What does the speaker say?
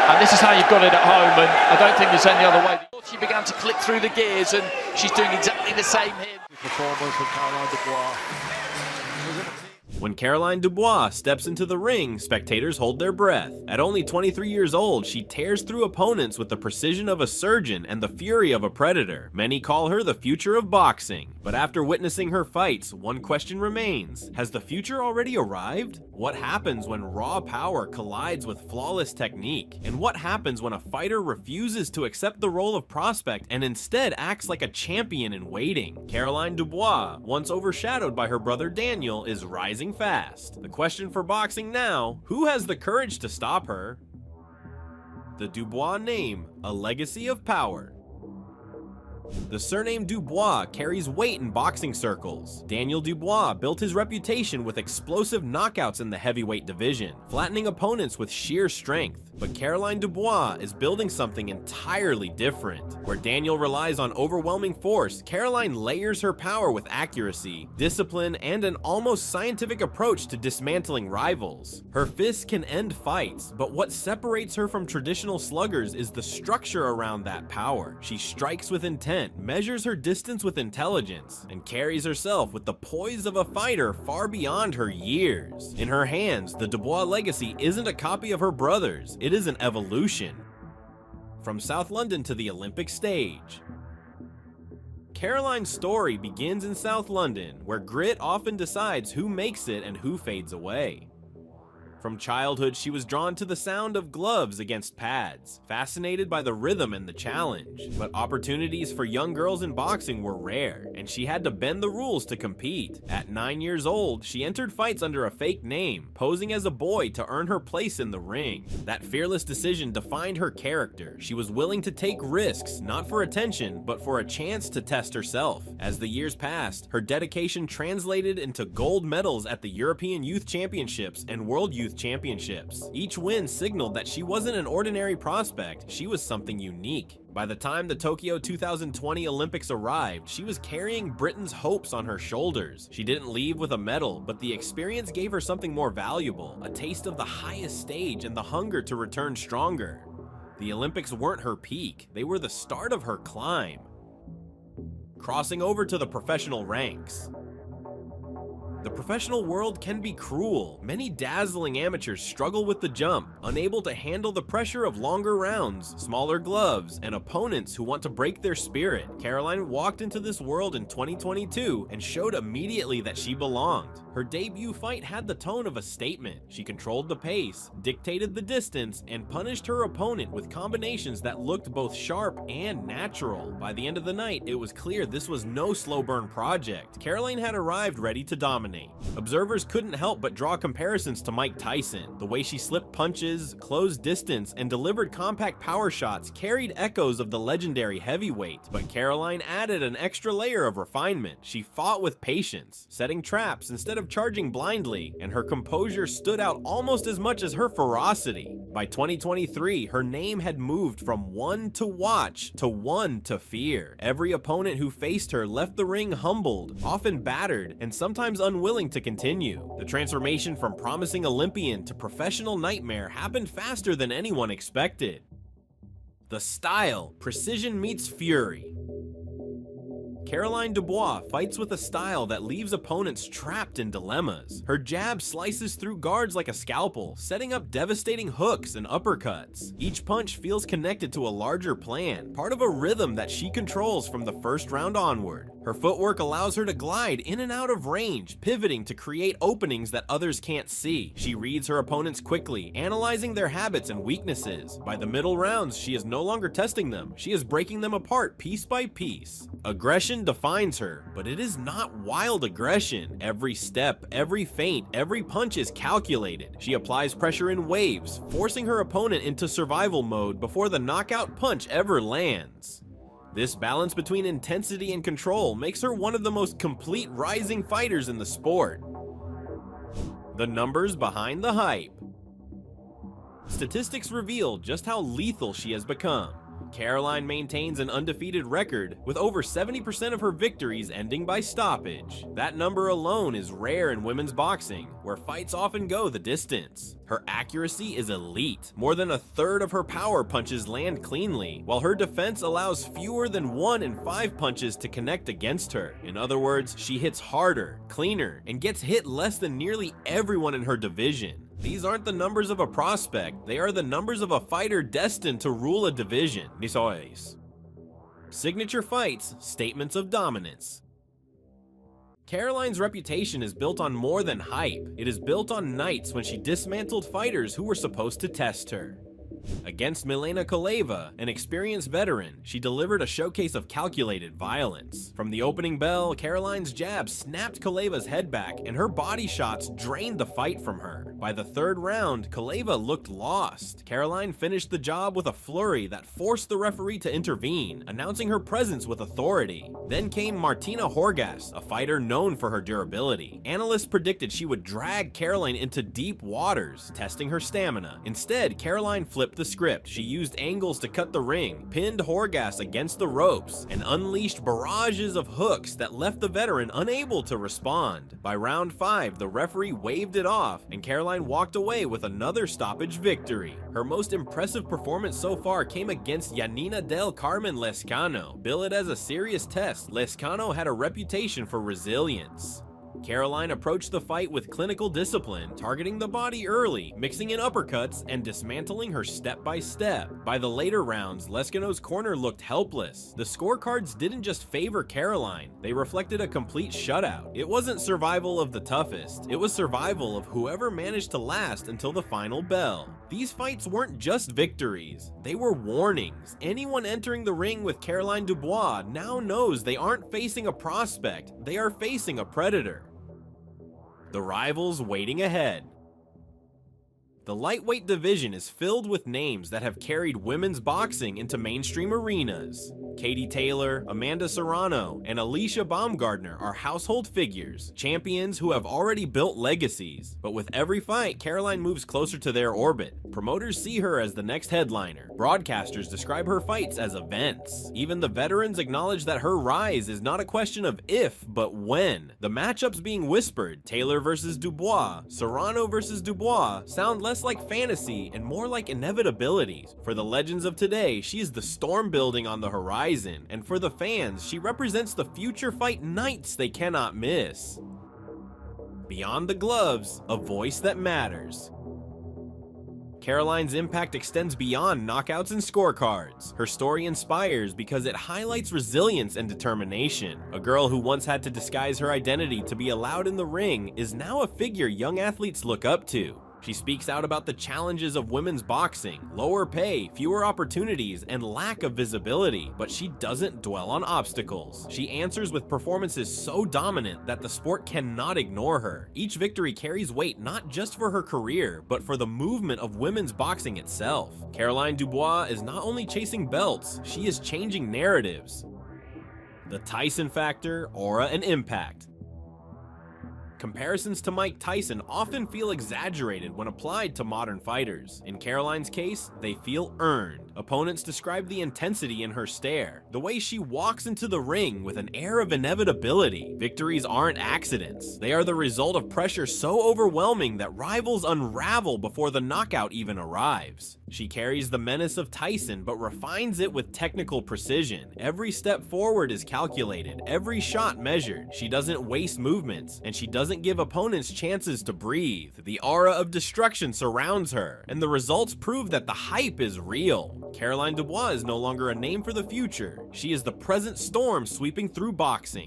And this is how you've got it at home, and I don't think there's any other way. She began to click through the gears, and she's doing exactly the same here. Performance from Caroline Dubois. When Caroline Dubois steps into the ring, spectators hold their breath. At only 23 years old, she tears through opponents with the precision of a surgeon and the fury of a predator. Many call her the future of boxing. But after witnessing her fights, one question remains. Has the future already arrived? What happens when raw power collides with flawless technique? And what happens when a fighter refuses to accept the role of prospect and instead acts like a champion in waiting? Caroline Dubois, once overshadowed by her brother Daniel, is rising fast. The question for boxing now, who has the courage to stop her? The Dubois name, a legacy of power. The surname Dubois carries weight in boxing circles. Daniel Dubois built his reputation with explosive knockouts in the heavyweight division, flattening opponents with sheer strength. But Caroline Dubois is building something entirely different. Where Daniel relies on overwhelming force, Caroline layers her power with accuracy, discipline, and an almost scientific approach to dismantling rivals. Her fists can end fights, but what separates her from traditional sluggers is the structure around that power. She strikes with intent, measures her distance with intelligence, and carries herself with the poise of a fighter far beyond her years. In her hands, the Dubois legacy isn't a copy of her brother's, it is an evolution. From South London to the Olympic stage. Caroline's story begins in South London, where grit often decides who makes it and who fades away. From childhood, she was drawn to the sound of gloves against pads, fascinated by the rhythm and the challenge. But opportunities for young girls in boxing were rare, and she had to bend the rules to compete. At 9 years old, she entered fights under a fake name, posing as a boy to earn her place in the ring. That fearless decision defined her character. She was willing to take risks, not for attention, but for a chance to test herself. As the years passed, her dedication translated into gold medals at the European Youth Championships and World Youth Championships. Each win signaled that she wasn't an ordinary prospect, she was something unique. By the time the Tokyo 2020 Olympics arrived, she was carrying Britain's hopes on her shoulders. She didn't leave with a medal, but the experience gave her something more valuable, a taste of the highest stage and the hunger to return stronger. The Olympics weren't her peak, they were the start of her climb. Crossing over to the professional ranks. The professional world can be cruel. Many dazzling amateurs struggle with the jump, unable to handle the pressure of longer rounds, smaller gloves, and opponents who want to break their spirit. Caroline walked into this world in 2022 and showed immediately that she belonged. Her debut fight had the tone of a statement. She controlled the pace, dictated the distance, and punished her opponent with combinations that looked both sharp and natural. By the end of the night, it was clear this was no slow burn project. Caroline had arrived ready to dominate. Observers couldn't help but draw comparisons to Mike Tyson. The way she slipped punches, closed distance, and delivered compact power shots carried echoes of the legendary heavyweight. But Caroline added an extra layer of refinement. She fought with patience, setting traps instead of charging blindly, and her composure stood out almost as much as her ferocity. By 2023, her name had moved from one to watch to one to fear. Every opponent who faced her left the ring humbled, often battered, and sometimes unwilling to continue. The transformation from promising Olympian to professional nightmare happened faster than anyone expected. The style, precision meets fury. Caroline Dubois fights with a style that leaves opponents trapped in dilemmas. Her jab slices through guards like a scalpel, setting up devastating hooks and uppercuts. Each punch feels connected to a larger plan, part of a rhythm that she controls from the first round onward. Her footwork allows her to glide in and out of range, pivoting to create openings that others can't see. She reads her opponents quickly, analyzing their habits and weaknesses. By the middle rounds, she is no longer testing them, she is breaking them apart piece by piece. Aggression defines her, but it is not wild aggression. Every step, every feint, every punch is calculated. She applies pressure in waves, forcing her opponent into survival mode before the knockout punch ever lands. This balance between intensity and control makes her one of the most complete rising fighters in the sport. The numbers behind the hype. Statistics reveal just how lethal she has become. Caroline maintains an undefeated record, with over 70% of her victories ending by stoppage. That number alone is rare in women's boxing, where fights often go the distance. Her accuracy is elite. More than a third of her power punches land cleanly, while her defense allows fewer than 1 in 5 punches to connect against her. In other words, she hits harder, cleaner, and gets hit less than nearly everyone in her division. These aren't the numbers of a prospect, they are the numbers of a fighter destined to rule a division. Nisso es. Signature fights, statements of dominance. Caroline's reputation is built on more than hype. It is built on nights when she dismantled fighters who were supposed to test her. Against Milena Koleva, an experienced veteran, she delivered a showcase of calculated violence. From the opening bell, Caroline's jab snapped Koleva's head back, and her body shots drained the fight from her. By the third round, Koleva looked lost. Caroline finished the job with a flurry that forced the referee to intervene, announcing her presence with authority. Then came Martina Horgasz, a fighter known for her durability. Analysts predicted she would drag Caroline into deep waters, testing her stamina. Instead, Caroline flipped the script. She used angles to cut the ring, pinned Horgasz against the ropes, and unleashed barrages of hooks that left the veteran unable to respond. By round 5, the referee waved it off, and Caroline walked away with another stoppage victory. Her most impressive performance so far came against Yanina del Carmen Lescano. Bill it as a serious test, Lescano had a reputation for resilience. Caroline approached the fight with clinical discipline, targeting the body early, mixing in uppercuts, and dismantling her step by step. By the later rounds, Lescano's corner looked helpless. The scorecards didn't just favor Caroline, they reflected a complete shutout. It wasn't survival of the toughest, it was survival of whoever managed to last until the final bell. These fights weren't just victories, they were warnings. Anyone entering the ring with Caroline Dubois now knows they aren't facing a prospect, they are facing a predator. The rivals waiting ahead. The lightweight division is filled with names that have carried women's boxing into mainstream arenas. Katie Taylor, Amanda Serrano, and Alicia Baumgardner are household figures, champions who have already built legacies. But with every fight, Caroline moves closer to their orbit. Promoters see her as the next headliner. Broadcasters describe her fights as events. Even the veterans acknowledge that her rise is not a question of if, but when. The matchups being whispered, Taylor versus Dubois, Serrano versus Dubois, sound less like fantasy and more like inevitabilities. For the legends of today, she is the storm building on the horizon. And for the fans, she represents the future fight nights they cannot miss. Beyond the gloves, a voice that matters. Caroline's impact extends beyond knockouts and scorecards. Her story inspires because it highlights resilience and determination. A girl who once had to disguise her identity to be allowed in the ring is now a figure young athletes look up to. She speaks out about the challenges of women's boxing, lower pay, fewer opportunities, and lack of visibility, but she doesn't dwell on obstacles. She answers with performances so dominant that the sport cannot ignore her. Each victory carries weight not just for her career, but for the movement of women's boxing itself. Caroline Dubois is not only chasing belts, she is changing narratives. The Tyson factor, aura, and impact. Comparisons to Mike Tyson often feel exaggerated when applied to modern fighters. In Caroline's case, they feel earned. Opponents describe the intensity in her stare, the way she walks into the ring with an air of inevitability. Victories aren't accidents. They are the result of pressure so overwhelming that rivals unravel before the knockout even arrives. She carries the menace of Tyson but refines it with technical precision. Every step forward is calculated, every shot measured. She doesn't waste movements, and she doesn't give opponents chances to breathe. The aura of destruction surrounds her, and the results prove that the hype is real. Caroline Dubois is no longer a name for the future. She is the present storm sweeping through boxing.